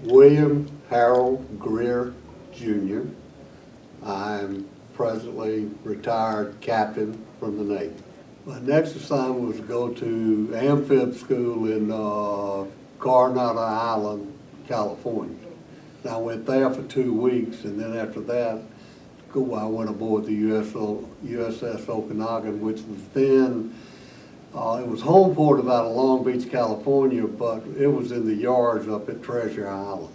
William Harold Greer, Jr. I'm presently retired captain from the Navy. My next assignment was to go to amphib school in Coronado Island, California. And I went there for 2 weeks, and then after that, I went aboard the USS Okanogan, which was then, it was home port out of Long Beach, California, but it was in the yards up at Treasure Island.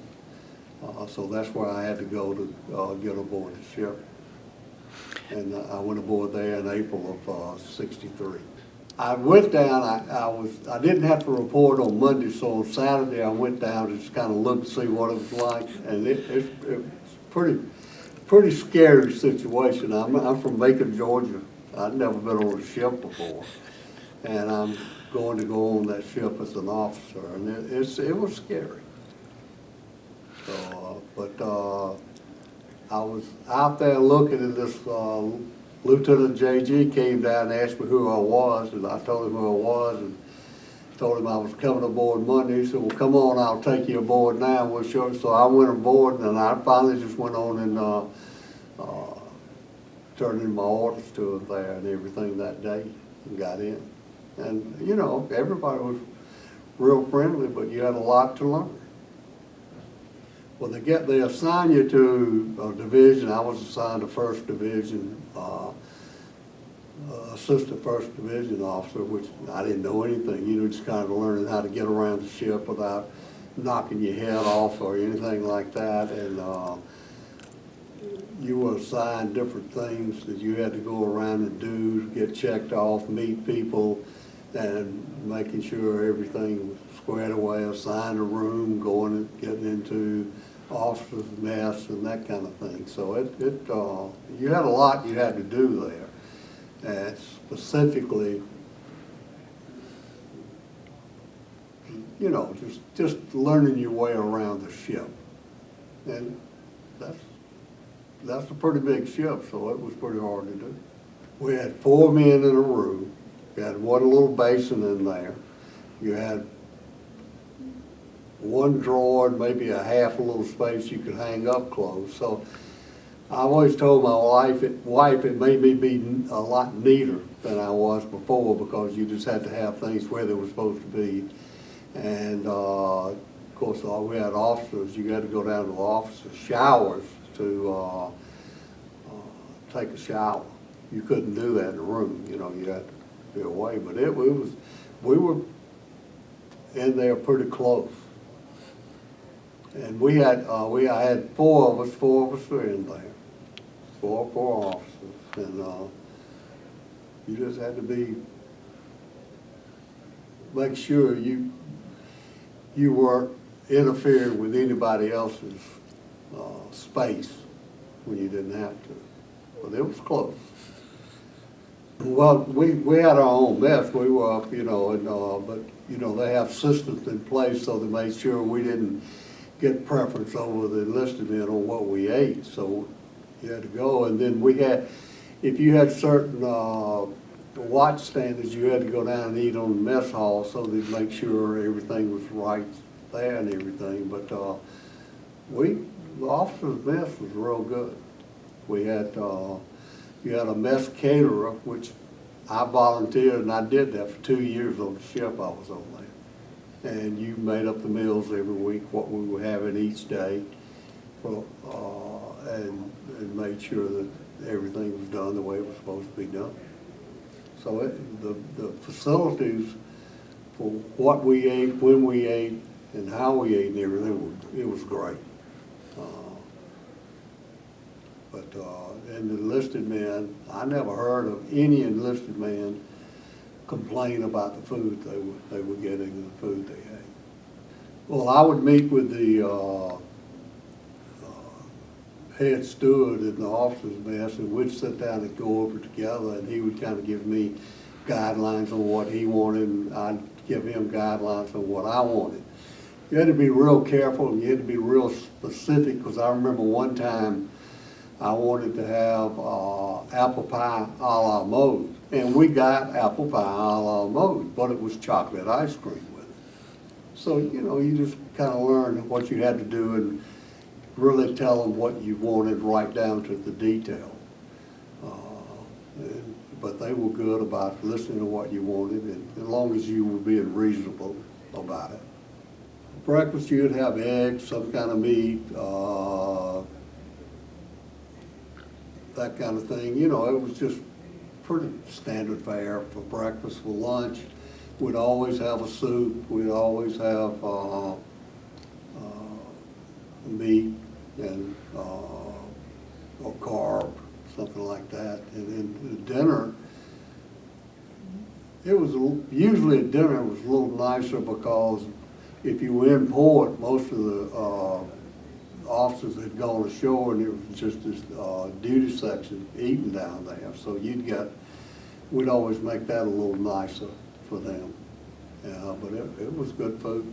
So that's where I had to go to get aboard the ship. And I went aboard there in April of '63. I went down, I didn't have to report on Monday, so on Saturday I went down to just kind of look to see what it was like, and it's pretty scary situation. I'm from Macon, Georgia. I'd never been on a ship before, and I'm going to go on that ship as an officer, and it was scary. So, I was out there looking at this, Lieutenant JG came down and asked me who I was, and I told him who I was, and told him I was coming aboard Monday. He said, well, come on, I'll take you aboard now, we'll show you. So I went aboard, and I finally just went on and turned in my orders to him there and everything that day, and got in. And, you know, everybody was real friendly, but you had a lot to learn. Well, they assign you to a division. I was assigned to First Division, Assistant First Division Officer, which I didn't know anything. You know, just kind of learning how to get around the ship without knocking your head off or anything like that. And you were assigned different things that you had to go around and do, get checked off, meet people, and making sure everything was squared away, assign a room, going and getting into officers' mess and that kind of thing. So you had a lot you had to do there, and specifically, you know, just learning your way around the ship, and that's a pretty big ship, so it was pretty hard to do. We had 4 men in a room. You had one little basin in there. You had one drawer, maybe a half a little space you could hang up clothes. So I always told my wife it made me be a lot neater than I was before, because you just had to have things where they were supposed to be. And of course, we had officers. You had to go down to the officers' showers to take a shower. You couldn't do that in the room. You know, you had to be away. But we were in there pretty close. And I had 4 of us were in there, four officers, and you just had to make sure you weren't interfering with anybody else's space when you didn't have to, but it was close. Well, we had our own mess. We were up, you know, and but you know, they have systems in place so they made sure we didn't get preference over the enlisted men on what we ate. So you had to go, and then if you had certain watch standards, you had to go down and eat on the mess hall so they'd make sure everything was right there and everything. But the officers' mess was real good. We had you had a mess caterer, which I volunteered, and I did that for 2 years on the ship I was on there. And you made up the meals every week, what we were having each day, and made sure that everything was done the way it was supposed to be done. So the facilities for what we ate, when we ate, and how we ate and everything, it was great. And the enlisted men, I never heard of any enlisted man complain about the food they were getting and the food they ate. Well, I would meet with the head steward in the officers' mess, and we'd sit down and go over together, and he would kind of give me guidelines on what he wanted, and I'd give him guidelines on what I wanted. You had to be real careful, and you had to be real specific, because I remember one time I wanted to have apple pie a la mode. And we got apple pie a la mode, but it was chocolate ice cream with it. So, you know, you just kind of learn what you had to do and really tell them what you wanted right down to the detail. But they were good about listening to what you wanted, and as long as you were being reasonable about it. Breakfast, you'd have eggs, some kind of meat, that kind of thing. You know, it was just pretty standard fare for breakfast. For lunch, we'd always have a soup, we'd always have meat and or carb, something like that. And then dinner, it was usually at dinner it was a little nicer, because if you were in port, most of the officers had gone ashore, and it was just this duty section eating down there. So we'd always make that a little nicer for them. Yeah, but it was good food.